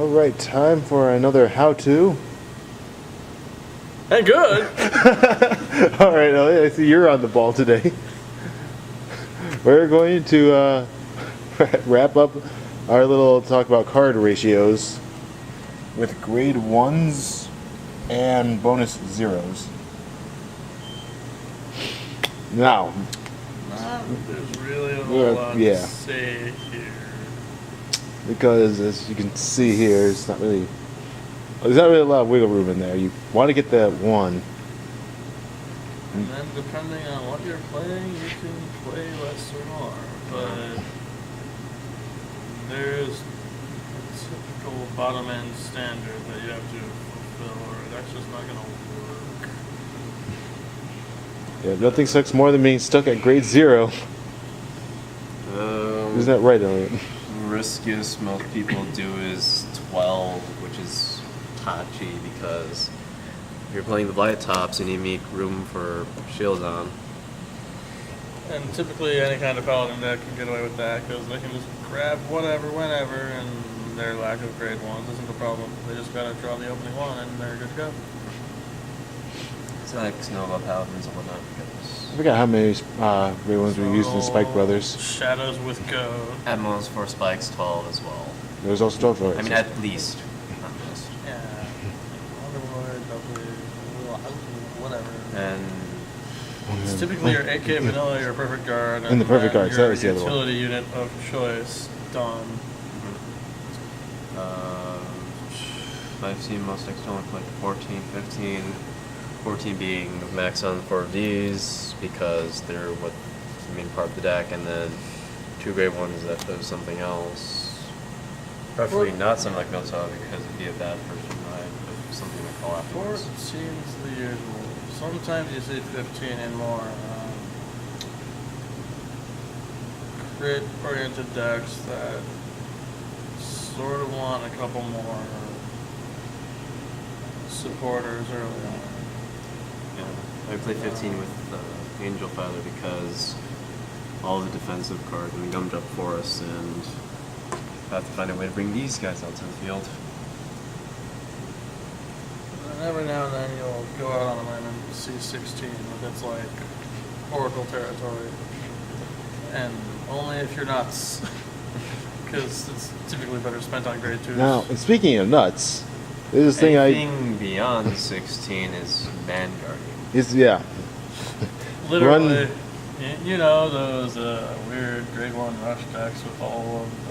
Alright, time for another how-to. Hey, good! Alright, Elliot, I see you're on the ball today. We're going to wrap up our little talk about card ratios with grade 1s and bonus 0s. Now, There's really a whole lot yeah. to say here. Because as you can see here, there's not really a lot of wiggle room in there. You want to get that 1. And then depending on what you're playing, you can play less or more. But there's a typical bottom end standard that you have to fulfill or that's just not going to work. Yeah, nothing sucks more than being stuck at grade 0. Isn't that right, Elliot? Riskiest most people do is 12, which is touchy because if you're playing the blight tops and you make room for shields on. And typically any kind of paladin deck can get away with that because they can just grab whatever, whenever, and their lack of grade 1s isn't the problem. They just gotta draw the opening one and they're good to go. It's not like snow about paladins and whatnot because I forgot how many grade 1s were used in Spike Brothers. Shadows with Goat. at most for spikes 12 as well. There's also 12 for it. I mean, at least. Not most. Yeah. Underwood, whatever. And It's typically your AK vanilla, your perfect guard, And the perfect guard, so your that was the other one. utility unit of choice done. I've seen most decks only like 14, 15. 14 being max on for these because they're what the main part of the deck, and then 2 grade 1s that does something else. Preferably not something like Milta because it'd be a bad first ride, but something to call afterwards. 14's the usual. Sometimes you see 15 and more. Crit-oriented decks that sort of want a couple more supporters early on. I play 15 with Angel Feather because all the defensive cards are gummed up for us, and I have to find a way to bring these guys out to the field. And every now and then you'll go out on a limb and see 16, but that's like Oracle territory. And only if you're nuts. Because it's typically better spent on grade 2s. Now, and speaking of nuts, there's this thing Anything beyond 16 is Vanguard. yeah. Literally, you know those weird grade 1 rush decks with all of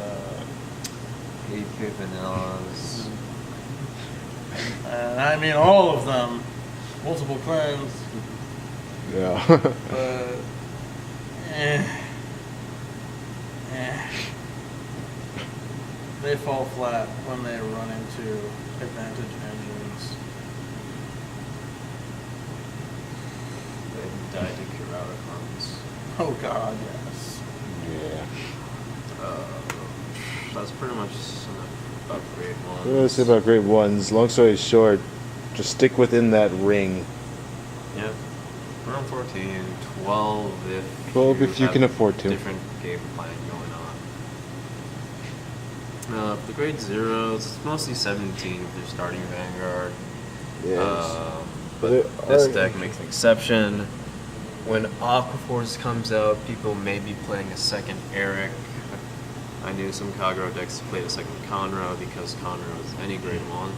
the 8-bit vanillas. and I mean all of them, multiple clans, Yeah. but they fall flat when they run into advantage engines. They died to Kurara cards. Oh god, yes. Yeah. That's pretty much about grade 1. What do I say about grade 1s? Long story short, just stick within that ring. Yep. Around 14, 12 if 12 if you have can afford to. Different game plan going on. The grade 0s, it's mostly 17 if they're starting Vanguard. Yes. But this deck makes an exception. When Aquaforce comes out, people may be playing a second Eric. I knew some Kagero decks played a second Conroe because Conroe is any grade 1.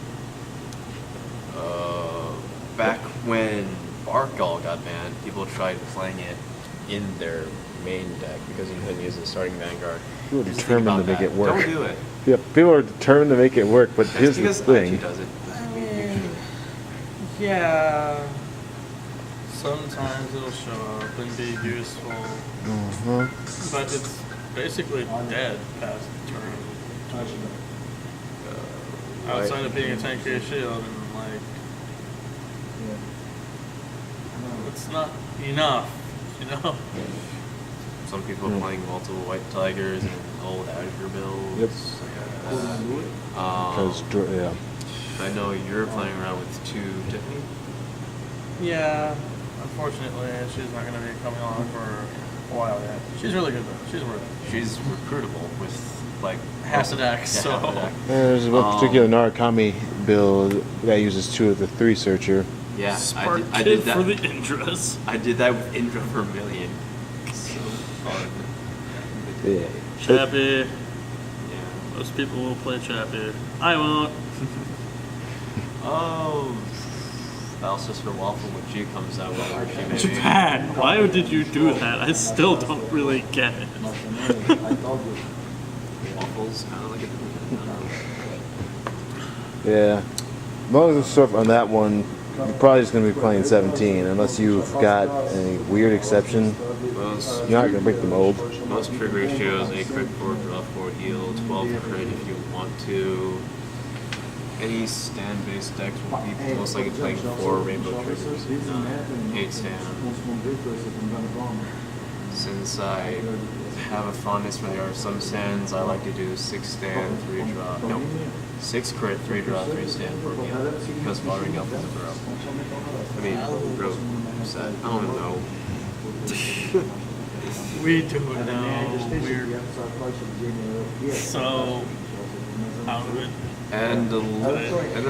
Back when Barkall got banned, people tried playing it in their main deck because you couldn't use the starting Vanguard. People are Just think determined about to make that. it work. Don't do it. Yeah, people are determined to make it work, but That's here's the because thing. IG does it. Yeah. Sometimes it'll show up and be useful, Uh-huh. but it's basically dead past the turn. Outside of being a 10k shield and like, it's not enough, you know? Some people are playing multiple White Tigers and old Azure builds. Yep. Because Yeah. I know you're playing around with 2 Tiffany. Yeah, unfortunately, she's not going to be coming on for a while yet. She's really good though. She's worth it. She's recruitable with like Half the deck, yeah, so. half the deck. There's one particular Narukami build that uses 2 of the 3 searcher. Yeah, Spark I Kid did that. for the Indras. I did that with Indra Vermilion. So fun. Yeah. Chappie. Yeah. Most people will play Chappie. I won't. Oh, Battle Sister Waffle when she comes out. She may be. Japan. Why did you do that? I still don't really get it. Waffles, kind of like a. Yeah. As long as it's sort of on that one, you're probably just going to be playing 17, unless you've got a weird exception. Most, You're not going to break the mold. most trig ratios: 8 crit, 4 draw, 4 heal, 12 crit if you want to. Any stand-based decks will be most likely playing 4 rainbow triggers, 8 stand. Since I have a fondness for the art of some stands, I like to do 6 stand, 3 draw. No, 6 crit, 3 draw, 3 stand, 4 heal. Because Following Elf is a bro. I mean, bro set. I don't know. We don't know. We're so out of it. And the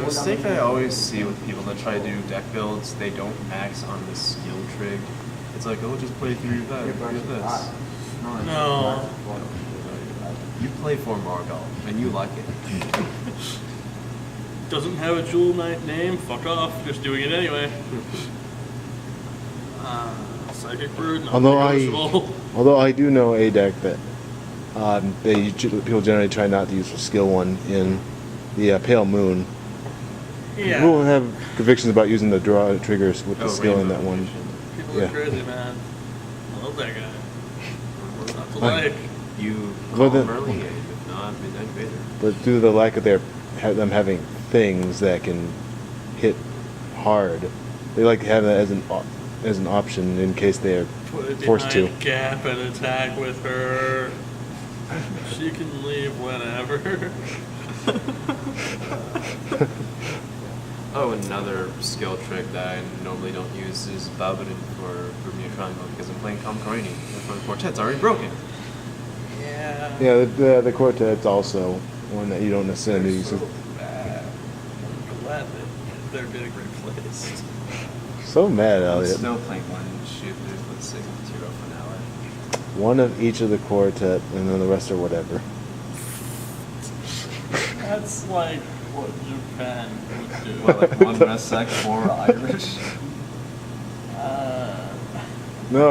mistake I always see with people that try to do deck builds, they don't max on the skill trig. It's like, oh, just play 3 of that, 3 of this. No. You play for Margal, and you like it. Doesn't have a jewel knight name. Fuck off. Just doing it anyway. Psychic Brood. Not negotiable. Although I do know a deck that people generally try not to use for skill 1 in the Pale Moon. Yeah. People have convictions about using the draw triggers with the skill in Rainbow that one. Vision. People Yeah. are crazy, man. I love that guy. What's not to like? You Well, call then- him early game, if not Midnight Vader. But due to the lack of them having things that can hit hard, they like to have that as an option in case they're Put it forced to. behind Gap and attack with her. She can leave whenever. Oh, another skill trick that I normally don't use is Babadin for Bermuda Triangle because I'm playing Kamkarini. The quartet's already broken. Yeah. Yeah, the quartet's also one that you don't necessarily use. So bad. I'm glad that they're getting replaced. So mad, I'm Elliot. still playing one shooter with 6-0 finale. One of each of the quartet, and then the rest are whatever. That's like what Japan would do. What, like one red sec, 4 Irish? No,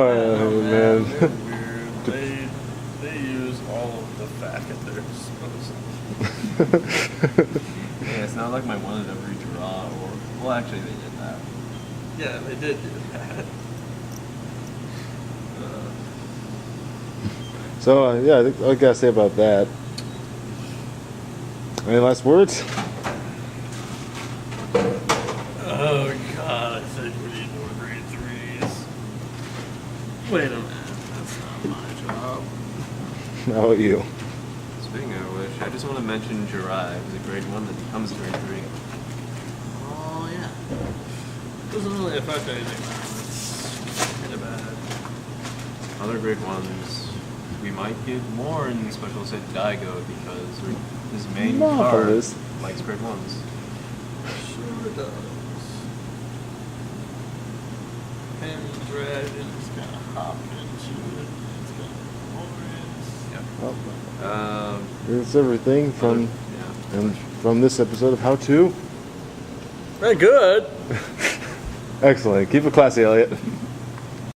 They're man. weird. They use all of the fact at their disposal. Yeah, it's not like my one at every draw or. Well, actually, they did that. Yeah, they did do that. So, yeah, I think all I gotta say about that. Any last words? Oh god, I think we need more grade 3s. Wait a minute, that's not my job. How about you? Speaking of which, I just want to mention Jirai. It was a grade 1 that becomes a grade 3. Oh yeah. Doesn't really affect anything, man. It's kind of bad. Other grade 1s, we might get more in Special Set Daigo because his main card Marvelous. likes grade 1s. Sure does. Pendragon's gonna hop into it. It's gonna glorious. Yep. Well, that's everything from Yeah. and from this episode of How To. Very good. Excellent. Keep it classy, Elliot.